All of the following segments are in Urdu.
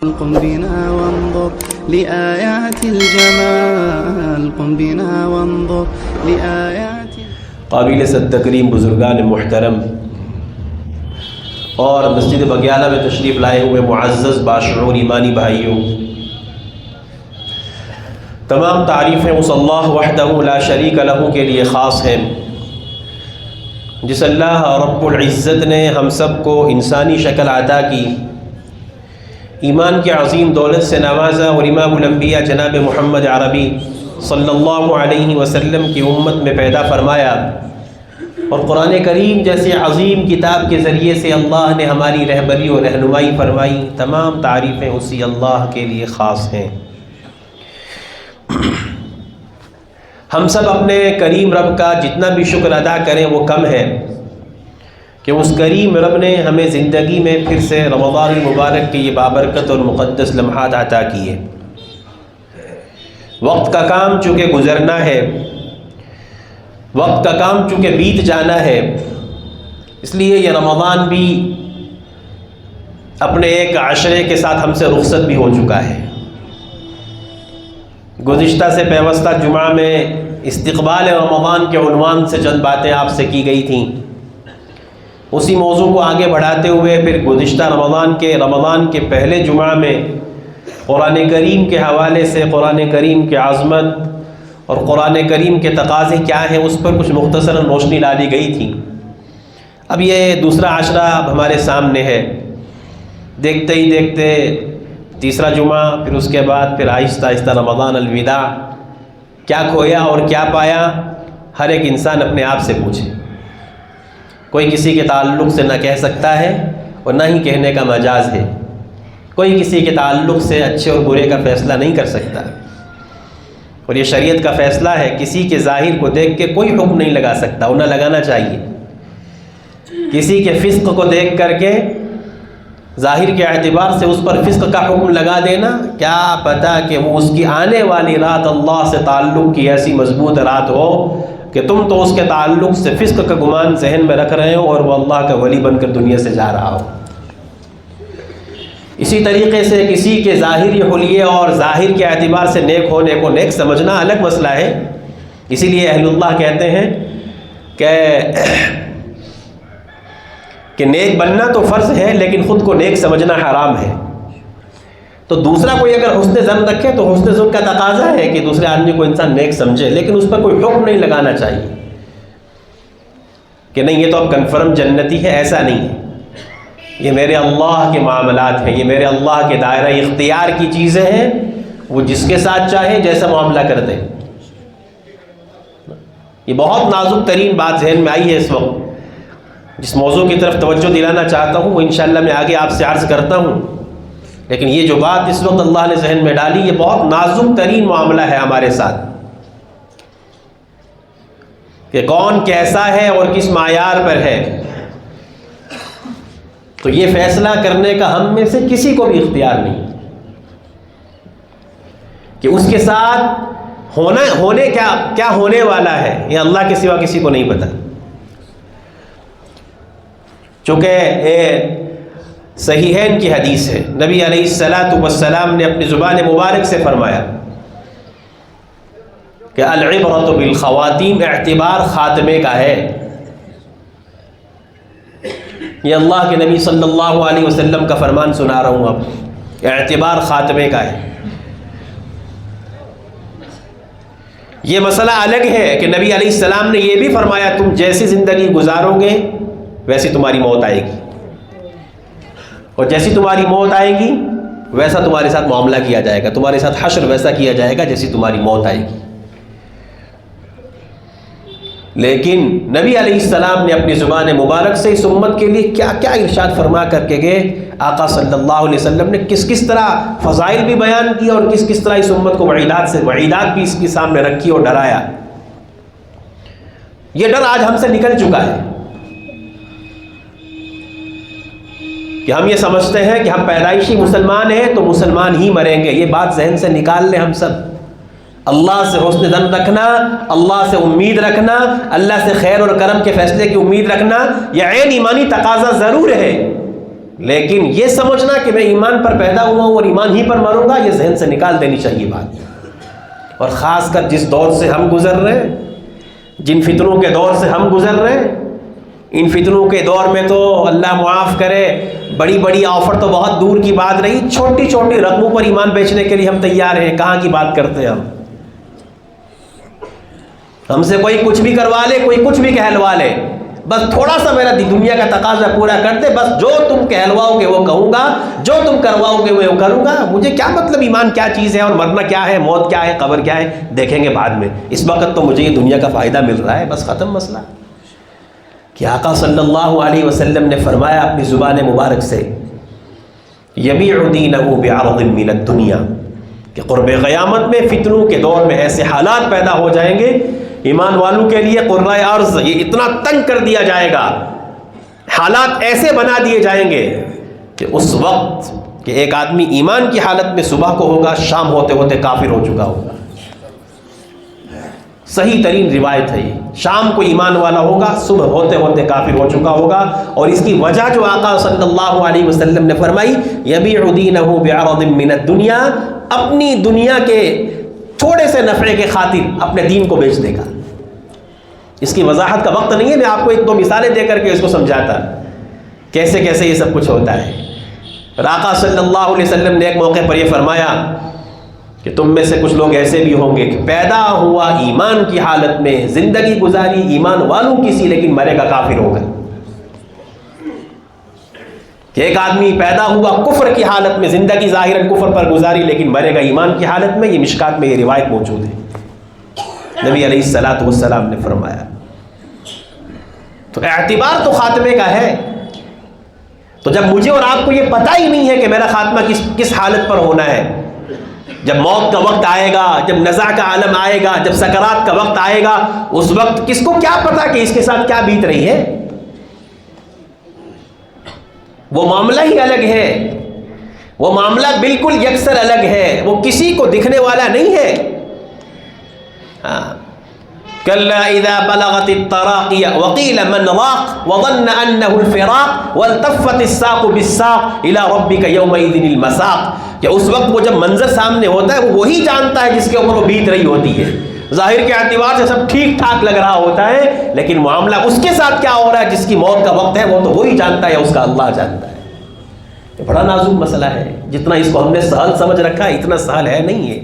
قم بنا وانظر لآيات الجمال قم بنا وانظر لآيات قابل صد تکریم بزرگان محترم اور مسجد بگیالہ میں تشریف لائے ہوئے معزز باشعور ایمانی بھائیوں، تمام تعریفیں اس اللہ وحدہ لا شریک لہ کے لیے خاص ہیں جس اللہ رب العزت نے ہم سب کو انسانی شکل عطا کی، ایمان کی عظیم دولت سے نوازا اور امام الانبیاء جناب محمد عربی صلی اللہ علیہ وسلم کی امت میں پیدا فرمایا، اور قرآن کریم جیسے عظیم کتاب کے ذریعے سے اللہ نے ہماری رہبری اور رہنمائی فرمائی۔ تمام تعریفیں اسی اللہ کے لیے خاص ہیں۔ ہم سب اپنے کریم رب کا جتنا بھی شکر ادا کریں وہ کم ہے کہ اس کریم رب نے ہمیں زندگی میں پھر سے رمضان المبارک کے یہ بابرکت اور مقدس لمحات عطا کیے۔ وقت کا کام چونکہ گزرنا ہے، وقت کا کام چونکہ بیت جانا ہے، اس لیے یہ رمضان بھی اپنے ایک عشرے کے ساتھ ہم سے رخصت بھی ہو چکا ہے۔ گزشتہ سے پیوستہ جمعہ میں استقبال رمضان کے عنوان سے چند باتیں آپ سے کی گئی تھیں، اسی موضوع کو آگے بڑھاتے ہوئے پھر گزشتہ رمضان کے پہلے جمعہ میں قرآن کریم کے حوالے سے قرآن کریم کی عظمت اور قرآن کریم کے تقاضے کیا ہیں اس پر کچھ مختصراً روشنی ڈالی گئی تھی۔ اب یہ دوسرا عشرہ اب ہمارے سامنے ہے، دیکھتے ہی دیکھتے تیسرا جمعہ، پھر اس کے بعد پھر آہستہ آہستہ رمضان الوداع۔ کیا کھویا اور کیا پایا، ہر ایک انسان اپنے آپ سے پوچھے۔ کوئی کسی کے تعلق سے نہ کہہ سکتا ہے اور نہ ہی کہنے کا مجاز ہے، کوئی کسی کے تعلق سے اچھے اور برے کا فیصلہ نہیں کر سکتا، اور یہ شریعت کا فیصلہ ہے، کسی کے ظاہر کو دیکھ کے کوئی حکم نہیں لگا سکتا اور نہ لگانا چاہیے۔ کسی کے فسق کو دیکھ کر کے ظاہر کے اعتبار سے اس پر فسق کا حکم لگا دینا، کیا پتہ کہ وہ اس کی آنے والی رات اللہ سے تعلق کی ایسی مضبوط رات ہو کہ تم تو اس کے تعلق سے فسق کا گمان ذہن میں رکھ رہے ہو اور وہ اللہ کا ولی بن کر دنیا سے جا رہا ہو۔ اسی طریقے سے کسی کے ظاہری حلیے اور ظاہر کے اعتبار سے نیک ہونے کو نیک سمجھنا الگ مسئلہ ہے۔ اسی لیے اہل اللہ کہتے ہیں کہ نیک بننا تو فرض ہے لیکن خود کو نیک سمجھنا حرام ہے۔ تو دوسرا کوئی اگر حسن ظن رکھے تو حسن ظن کا تقاضا ہے کہ دوسرے آدمی کو انسان نیک سمجھے، لیکن اس پر کوئی حکم نہیں لگانا چاہیے کہ نہیں یہ تو اب کنفرم جنتی ہے، ایسا نہیں ہے۔ یہ میرے اللہ کے معاملات ہیں، یہ میرے اللہ کے دائرہ اختیار کی چیزیں ہیں، وہ جس کے ساتھ چاہے جیسا معاملہ کر دیں۔ یہ بہت نازک ترین بات ذہن میں آئی ہے اس وقت، جس موضوع کی طرف توجہ دلانا چاہتا ہوں وہ انشاءاللہ میں آگے آپ سے عرض کرتا ہوں، لیکن یہ جو بات اس وقت اللہ نے ذہن میں ڈالی یہ بہت نازک ترین معاملہ ہے ہمارے ساتھ، کہ کون کیسا ہے اور کس معیار پر ہے۔ تو یہ فیصلہ کرنے کا ہم میں سے کسی کو بھی اختیار نہیں کہ اس کے ساتھ ہونے کیا ہونے والا ہے، یہ اللہ کے سوا کسی کو نہیں پتہ۔ چونکہ صحیحین کی حدیث ہے، نبی علیہ السلام نے اپنی زبان مبارک سے فرمایا کہ العبرۃ بالخواتیم، اعتبار خاتمے کا ہے۔ یہ اللہ کے نبی صلی اللہ علیہ وسلم کا فرمان سنا رہا ہوں اب، اعتبار خاتمے کا ہے۔ یہ مسئلہ الگ ہے کہ نبی علیہ السلام نے یہ بھی فرمایا تم جیسی زندگی گزارو گے ویسی تمہاری موت آئے گی، اور جیسی تمہاری موت آئے گی ویسا تمہارے ساتھ معاملہ کیا جائے گا، تمہارے ساتھ حشر ویسا کیا جائے گا جیسی تمہاری موت آئے گی۔ لیکن نبی علیہ السلام نے اپنی زبان مبارک سے اس امت کے لیے کیا کیا ارشاد فرما کر کے گئے، آقا صلی اللہ علیہ وسلم نے کس طرح فضائل بھی بیان کیا اور کس طرح اس امت کو وعیدات بھی اس کے سامنے رکھی اور ڈرایا۔ یہ ڈر آج ہم سے نکل چکا ہے کہ ہم یہ سمجھتے ہیں کہ ہم پیدائشی مسلمان ہیں تو مسلمان ہی مریں گے۔ یہ بات ذہن سے نکال لیں ہم سب۔ اللہ سے حسن ظن رکھنا، اللہ سے امید رکھنا، اللہ سے خیر اور کرم کے فیصلے کی امید رکھنا، یہ عین ایمانی تقاضا ضرور ہے، لیکن یہ سمجھنا کہ میں ایمان پر پیدا ہوا ہوں اور ایمان ہی پر مروں گا، یہ ذہن سے نکال دینی چاہیے بات۔ اور خاص کر جس دور سے ہم گزر رہے ہیں، جن فتنوں کے دور سے ہم گزر رہے ہیں، ان فتنوں کے دور میں تو اللہ معاف کرے، بڑی بڑی آفر تو بہت دور کی بات رہی، چھوٹی چھوٹی رقموں پر ایمان بیچنے کے لیے ہم تیار ہیں۔ کہاں کی بات کرتے ہیں ہم سے کوئی کچھ بھی کروا لے، کوئی کچھ بھی کہلوا لے، بس تھوڑا سا میرا دنیا کا تقاضا پورا کر دے، بس جو تم کہلواؤ گے وہ کہوں گا، جو تم کرواؤ گے وہ کروں گا۔ مجھے کیا مطلب ایمان کیا چیز ہے اور مرنا کیا ہے، موت کیا ہے، قبر کیا ہے، دیکھیں گے بعد میں، اس وقت تو مجھے یہ دنیا کا فائدہ مل رہا ہے، بس ختم مسئلہ۔ کہ آقا صلی اللہ علیہ وسلم نے فرمایا اپنی زبان مبارک سے، یبیع دینہ بعرض من الدنیا، کہ قرب قیامت میں فتنوں کے دور میں ایسے حالات پیدا ہو جائیں گے، ایمان والوں کے لیے قرۂ ارض یہ اتنا تنگ کر دیا جائے گا، حالات ایسے بنا دیے جائیں گے کہ اس وقت کہ ایک آدمی ایمان کی حالت میں صبح کو ہوگا، شام ہوتے ہوتے کافر ہو چکا ہوگا۔ صحیح ترین روایت ہے یہ، شام کو ایمان والا ہوگا، صبح ہوتے ہوتے کافر ہو چکا ہوگا۔ اور اس کی وجہ جو آقا صلی اللہ علیہ وسلم نے فرمائی، یبیع دینہ بعرض من الدنیا، اپنی دنیا کے تھوڑے سے نفع کے خاطر اپنے دین کو بیچ دے گا۔ اس کی وضاحت کا وقت نہیں ہے، میں آپ کو ایک دو مثالیں دے کر کے اس کو سمجھاتا کیسے کیسے یہ سب کچھ ہوتا ہے۔ اور آقا صلی اللہ علیہ وسلم نے ایک موقع پر یہ فرمایا کہ تم میں سے کچھ لوگ ایسے بھی ہوں گے کہ پیدا ہوا ایمان کی حالت میں، زندگی گزاری ایمان والوں کی سی، لیکن مرے گا کافر ہوگا۔ کہ ایک آدمی پیدا ہوا کفر کی حالت میں، زندگی ظاہراً کفر پر گزاری، لیکن مرے گا ایمان کی حالت میں۔ یہ مشکات میں یہ روایت موجود ہے، نبی علیہ الصلوۃ والسلام نے فرمایا۔ تو اعتبار تو خاتمے کا ہے، تو جب مجھے اور آپ کو یہ پتہ ہی نہیں ہے کہ میرا خاتمہ کس حالت پر ہونا ہے، جب موت کا وقت آئے گا، جب نزع کا عالم آئے گا، جب سکرات کا وقت آئے گا، اس وقت کس کو کیا پتا کہ اس کے ساتھ کیا بیت رہی ہے؟ وہ معاملہ ہی الگ ہے، وہ معاملہ بالکل یکسر الگ ہے، وہ کسی کو دکھنے والا نہیں ہے۔ کلا اذا بلغت التراقی وقیل من راق وظن انه الفراق والتفت الساق بالساق الى ربك يومئذ المساق، کہ اس وقت وہ جب منظر سامنے ہوتا ہے وہ وہی جانتا ہے جس کے اوپر وہ بیت رہی ہوتی ہے۔ ظاہر کے اعتبار سے سب ٹھیک ٹھاک لگ رہا ہوتا ہے، لیکن معاملہ اس کے ساتھ کیا ہو رہا ہے، جس کی موت کا وقت ہے وہ تو وہی جانتا ہے، اس کا اللہ جانتا ہے۔ یہ بڑا نازک مسئلہ ہے، جتنا اس کو ہم نے سہل سمجھ رکھا ہے اتنا سہل ہے نہیں ہے۔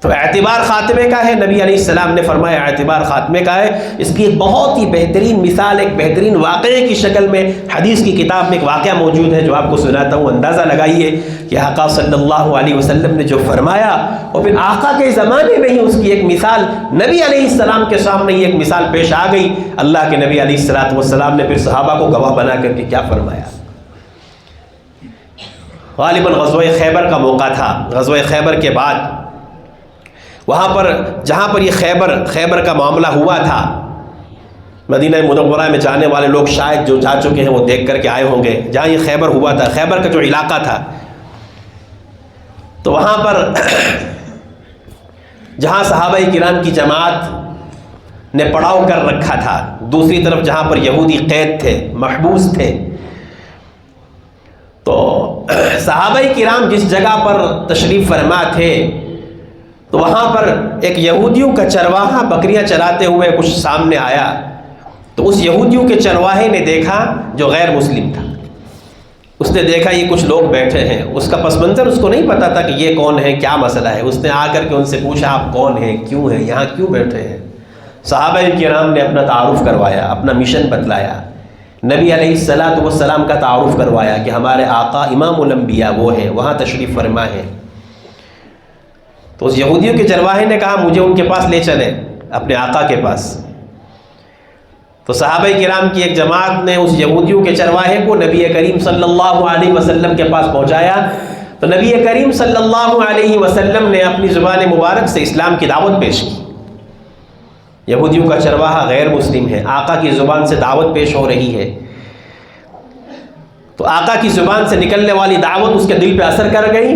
تو اعتبار خاتمے کا ہے، نبی علیہ السلام نے فرمایا اعتبار خاتمے کا ہے۔ اس کی ایک بہت ہی بہترین مثال، ایک بہترین واقعے کی شکل میں حدیث کی کتاب میں ایک واقعہ موجود ہے جو آپ کو سناتا ہوں، اندازہ لگائیے کہ آقا صلی اللہ علیہ وسلم نے جو فرمایا، اور پھر آقا کے زمانے میں ہی اس کی ایک مثال نبی علیہ السلام کے سامنے ہی ایک مثال پیش آ گئی۔ اللہ کے نبی علیہ السلام نے پھر صحابہ کو گواہ بنا کر کے کیا فرمایا۔ غالباً غزوہ خیبر کا موقع تھا، غزوہ خیبر کے بعد وہاں پر جہاں پر یہ خیبر کا معاملہ ہوا تھا، مدینہ منورہ میں جانے والے لوگ شاید جو جا چکے ہیں وہ دیکھ کر کے آئے ہوں گے، جہاں یہ خیبر ہوا تھا، خیبر کا جو علاقہ تھا، تو وہاں پر جہاں صحابہ کرام کی جماعت نے پڑاؤ کر رکھا تھا، دوسری طرف جہاں پر یہودی قید تھے، محبوس تھے، تو صحابہ کرام جس جگہ پر تشریف فرما تھے تو وہاں پر ایک یہودیوں کا چرواہا بکریاں چراتے ہوئے کچھ سامنے آیا، تو اس یہودیوں کے چرواہے نے دیکھا جو غیر مسلم تھا، اس نے دیکھا یہ کچھ لوگ بیٹھے ہیں، اس کا پس منظر اس کو نہیں پتا تھا کہ یہ کون ہے، کیا مسئلہ ہے۔ اس نے آ کر کے ان سے پوچھا آپ کون ہیں، کیوں ہیں یہاں، کیوں بیٹھے ہیں؟ صحابہ کرام نے اپنا تعارف کروایا، اپنا مشن بتلایا، نبی علیہ السلام کا تعارف کروایا کہ ہمارے آقا امام الانبیاء وہ ہیں، وہاں تشریف فرما ہیں۔ تو اس یہودیوں کے چرواہے نے کہا مجھے ان کے پاس لے چلیں، اپنے آقا کے پاس۔ تو صحابہ کرام کی ایک جماعت نے اس یہودیوں کے چرواہے کو نبی کریم صلی اللہ علیہ وسلم کے پاس پہنچایا، تو نبی کریم صلی اللہ علیہ وسلم نے اپنی زبان مبارک سے اسلام کی دعوت پیش کی۔ یہودیوں کا چرواہا غیر مسلم ہے، آقا کی زبان سے دعوت پیش ہو رہی ہے، تو آقا کی زبان سے نکلنے والی دعوت اس کے دل پہ اثر کر گئی،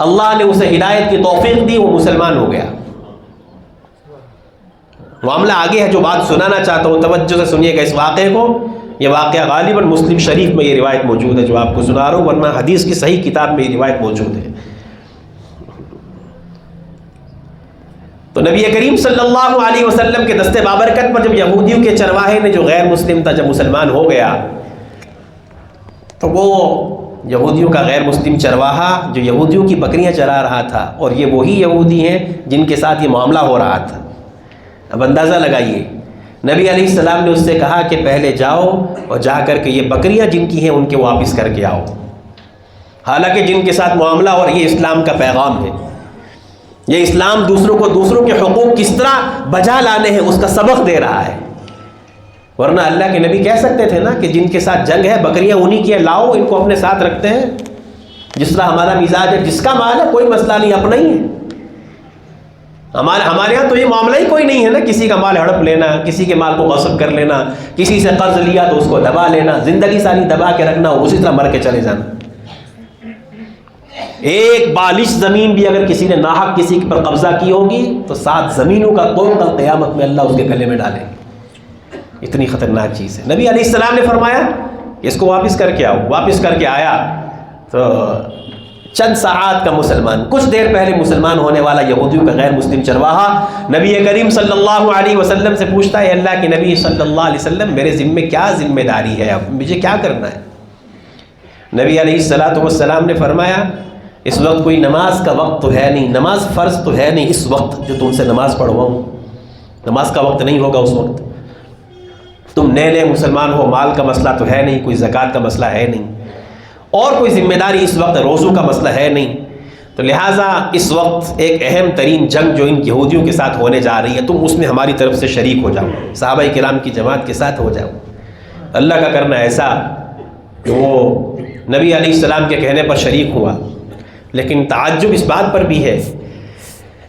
اللہ نے اسے ہدایت کی توفیق دی، وہ مسلمان ہو گیا۔ معاملہ آگے ہے، جو بات سنانا چاہتا ہوں توجہ سے سنیے گا اس واقعے کو، یہ واقعہ غالباً مسلم شریف میں یہ روایت موجود ہے جو آپ کو سنا رہا ہوں، ورنہ حدیث کی صحیح کتاب میں یہ روایت موجود ہے۔ تو نبی کریم صلی اللہ علیہ وسلم کے دست بابرکت پر جب یہودیوں کے چرواہے نے جو غیر مسلم تھا جب مسلمان ہو گیا، تو وہ یہودیوں کا غیر مسلم چرواہا جو یہودیوں کی بکریاں چرا رہا تھا، اور یہ وہی یہودی ہیں جن کے ساتھ یہ معاملہ ہو رہا تھا۔ اب اندازہ لگائیے، نبی علیہ السلام نے اس سے کہا کہ پہلے جاؤ اور جا کر کے یہ بکریاں جن کی ہیں ان کے واپس کر کے آؤ، حالانکہ جن کے ساتھ معاملہ اور یہ اسلام کا پیغام ہے، یہ اسلام دوسروں کو دوسروں کے حقوق کس طرح بجا لانے ہیں اس کا سبق دے رہا ہے۔ ورنہ اللہ کے نبی کہہ سکتے تھے نا کہ جن کے ساتھ جنگ ہے بکریاں انہی کی لاؤ، ان کو اپنے ساتھ رکھتے ہیں، جس طرح ہمارا مزاج ہے، جس کا مال ہے کوئی مسئلہ نہیں، اپنا ہی ہے۔ ہمارے ہاں تو یہ معاملہ ہی کوئی نہیں ہے نا، کسی کا مال ہڑپ لینا، کسی کے مال کو غصب کر لینا، کسی سے قرض لیا تو اس کو دبا لینا، زندگی ساری دبا کے رکھنا اور اسی طرح مر کے چلے جانا۔ ایک بالش زمین بھی اگر کسی نے ناحق کسی پر قبضہ کی ہوگی تو 7 زمینوں کا کوڑ کل قیامت میں اللہ اس کے گلے میں ڈالے، اتنی خطرناک چیز ہے۔ نبی علیہ السلام نے فرمایا کہ اس کو واپس کر کے آؤ، واپس کر کے آیا تو چند ساعات کا مسلمان، کچھ دیر پہلے مسلمان ہونے والا یہودیوں کا غیر مسلم چرواہا نبی کریم صلی اللہ علیہ وسلم سے پوچھتا ہے، اللہ کے نبی صلی اللہ علیہ وسلم میرے ذمے کیا ذمہ داری ہے، اب مجھے کیا کرنا ہے؟ نبی علیہ السلام نے فرمایا اس وقت کوئی نماز کا وقت تو ہے نہیں، نماز فرض تو ہے نہیں اس وقت جو تم سے نماز پڑھواؤں، نماز کا وقت نہیں ہوگا اس وقت، تم نئے مسلمان ہو، مال کا مسئلہ تو ہے نہیں، کوئی زکوٰۃ کا مسئلہ ہے نہیں، اور کوئی ذمہ داری اس وقت روزوں کا مسئلہ ہے نہیں، تو لہٰذا اس وقت ایک اہم ترین جنگ جو ان یہودیوں کے ساتھ ہونے جا رہی ہے تم اس میں ہماری طرف سے شریک ہو جاؤ، صحابہ کرام کی جماعت کے ساتھ ہو جاؤ۔ اللہ کا کرنا ایسا کہ وہ نبی علیہ السلام کے کہنے پر شریک ہوا، لیکن تعجب اس بات پر بھی ہے،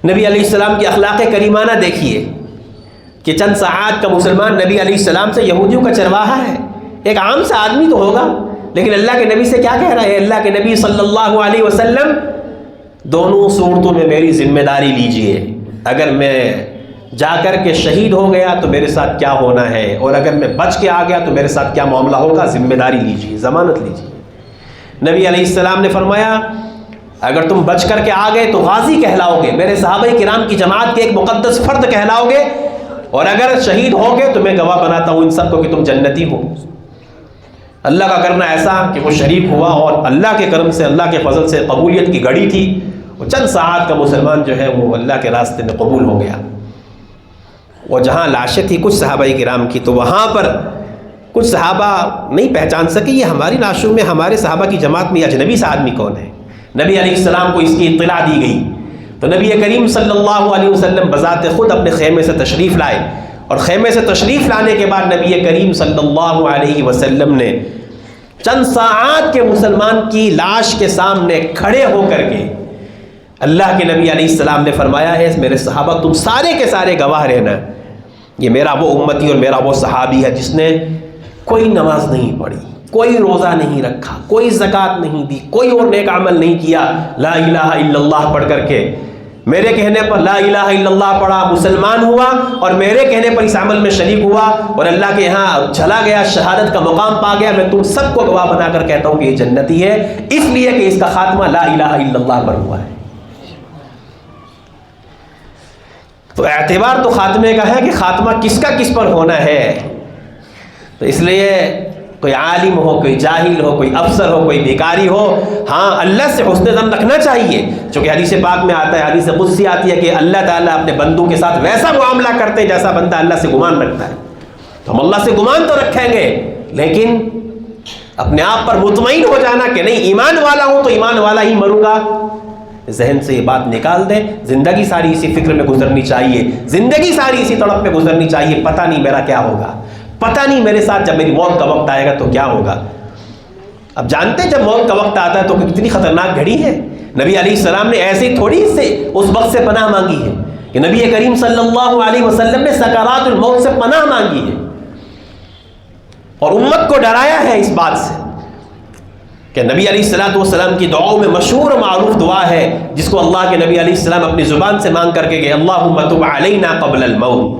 نبی علیہ السلام کی اخلاق کریمانہ دیکھیے کہ چند ساعات کا مسلمان نبی علیہ السلام سے یہودیوں کا چرواہا ہے، ایک عام سا آدمی تو ہوگا، لیکن اللہ کے نبی سے کیا کہہ رہا ہے؟ اللہ کے نبی صلی اللہ علیہ وسلم دونوں صورتوں میں میری ذمہ داری لیجئے، اگر میں جا کر کے شہید ہو گیا تو میرے ساتھ کیا ہونا ہے، اور اگر میں بچ کے آ گیا تو میرے ساتھ کیا معاملہ ہوگا، ذمہ داری لیجئے، ضمانت لیجئے۔ نبی علیہ السلام نے فرمایا اگر تم بچ کر کے آ گئے تو غازی کہلاؤ گے، میرے صحابہ کرام کی جماعت کے ایک مقدس فرد کہلاؤ گے، اور اگر شہید ہو گئے تو میں گواہ بناتا ہوں ان سب کو کہ تم جنتی ہو۔ اللہ کا کرنا ایسا کہ وہ شریک ہوا، اور اللہ کے کرم سے، اللہ کے فضل سے قبولیت کی گھڑی تھی، وہ چند ساعات کا مسلمان جو ہے وہ اللہ کے راستے میں قبول ہو گیا۔ اور جہاں لاشیں تھی کچھ صحابہ کرام کی، تو وہاں پر کچھ صحابہ نہیں پہچان سکے یہ ہماری لاشوں میں، ہمارے صحابہ کی جماعت میں اجنبی سا آدمی کون ہے۔ نبی علیہ السلام کو اس کی اطلاع دی گئی تو نبی کریم صلی اللہ علیہ وسلم بذات خود اپنے خیمے سے تشریف لائے، اور خیمے سے تشریف لانے کے بعد نبی کریم صلی اللہ علیہ وسلم نے چند ساعات کے مسلمان کی لاش کے سامنے کھڑے ہو کر کے اللہ کے نبی علیہ السلام نے فرمایا ہے میرے صحابہ تم سارے کے سارے گواہ رہنا، یہ میرا وہ امتی اور میرا وہ صحابی ہے جس نے کوئی نماز نہیں پڑھی، کوئی روزہ نہیں رکھا، کوئی زکوٰۃ نہیں دی، کوئی اور نیک عمل نہیں کیا، لا الہ الا اللہ پڑھ کر کے میرے کہنے پر لا الہ الا اللہ پڑھا، مسلمان ہوا، اور میرے کہنے پر اس عمل میں شریک ہوا، اور اللہ کے یہاں چلا گیا، شہادت کا مقام پا گیا، میں تم سب کو گواہ بنا کر کہتا ہوں کہ یہ جنتی ہے، اس لیے کہ اس کا خاتمہ لا الہ الا اللہ پر ہوا ہے۔ تو اعتبار تو خاتمے کا ہے کہ خاتمہ کس کا کس پر ہونا ہے، تو اس لیے کوئی عالم ہو، کوئی جاہل ہو، کوئی افسر ہو، کوئی بیکاری ہو، ہاں اللہ سے حسن ظن رکھنا چاہیے، چونکہ حدیث پاک میں آتا ہے، حدیث قدسی آتی ہے کہ اللہ تعالیٰ اپنے بندوں کے ساتھ ویسا معاملہ کرتے ہیں جیسا بندہ اللہ سے گمان رکھتا ہے، تو ہم اللہ سے گمان تو رکھیں گے، لیکن اپنے آپ پر مطمئن ہو جانا کہ نہیں ایمان والا ہوں تو ایمان والا ہی مروں گا، ذہن سے یہ بات نکال دیں۔ زندگی ساری اسی فکر میں گزرنی چاہیے، زندگی ساری اسی تڑپ میں گزرنی چاہیے، پتہ نہیں میرا کیا ہوگا، پتہ نہیں میرے ساتھ جب میری موت کا وقت آئے گا تو کیا ہوگا۔ اب جانتے ہیں جب موت کا وقت آتا ہے تو کتنی خطرناک گھڑی ہے، نبی علیہ السلام نے ایسی تھوڑی سے اس وقت سے پناہ مانگی ہے کہ نبی کریم صلی اللہ علیہ وسلم نے سکرات الموت سے پناہ مانگی ہے، اور امت کو ڈرایا ہے اس بات سے کہ نبی علیہ السلام کی دعاؤں میں مشہور و معروف دعا ہے جس کو اللہ کے نبی علیہ السلام اپنی زبان سے مانگ کر کے گئے، اللہم تب علینا قبل الموت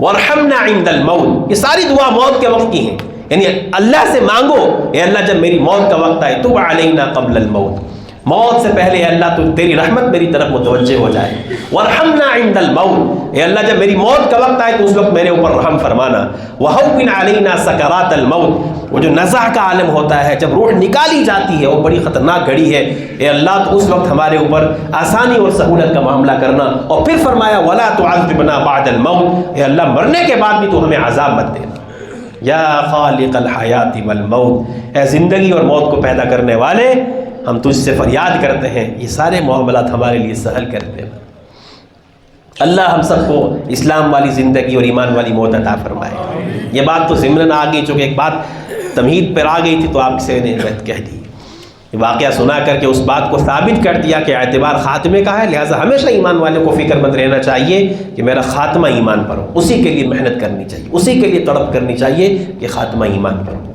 وارحمنا عند الموت، یہ ساری دعا موت کے وقت کی ہیں یعنی اللہ سے مانگو اے اللہ جب میری موت کا وقت آئے تب علینا قبل الموت، موت سے پہلے اے اللہ تو تیری رحمت میری طرف متوجہ ہو جائے، وارحمنا عند الموت، اے اللہ جب میری موت کا وقت آئے تو اس وقت میرے اوپر رحم فرمانا، وہون علینا سکرات الموت، وہ جو نزع کا عالم ہوتا ہے جب روح نکالی جاتی ہے وہ بڑی خطرناک گھڑی ہے، اے اللہ تو اس وقت ہمارے اوپر آسانی اور سہولت کا معاملہ کرنا، اور پھر فرمایا ولا تعذبنا بعد الموت، اے اللہ مرنے کے بعد بھی تو ہمیں عذاب مت دینا، یا خالق الحیات والموت، اے زندگی اور موت کو پیدا کرنے والے ہم تجھ سے فریاد کرتے ہیں یہ سارے معاملات ہمارے لیے سہل کر دے، اللہ ہم سب کو اسلام والی زندگی اور ایمان والی موت عطا فرمائے۔ یہ بات تو ضمناً آ گئی، چونکہ ایک بات تمہید پر آ گئی تھی تو آپ سے نے کہہ دی، یہ واقعہ سنا کر کے اس بات کو ثابت کر دیا کہ اعتبار خاتمے کا ہے، لہٰذا ہمیشہ ایمان والے کو فکر مند رہنا چاہیے کہ میرا خاتمہ ایمان پر ہو، اسی کے لیے محنت کرنی چاہیے، اسی کے لیے تڑپ کرنی چاہیے کہ خاتمہ ایمان پر ہو۔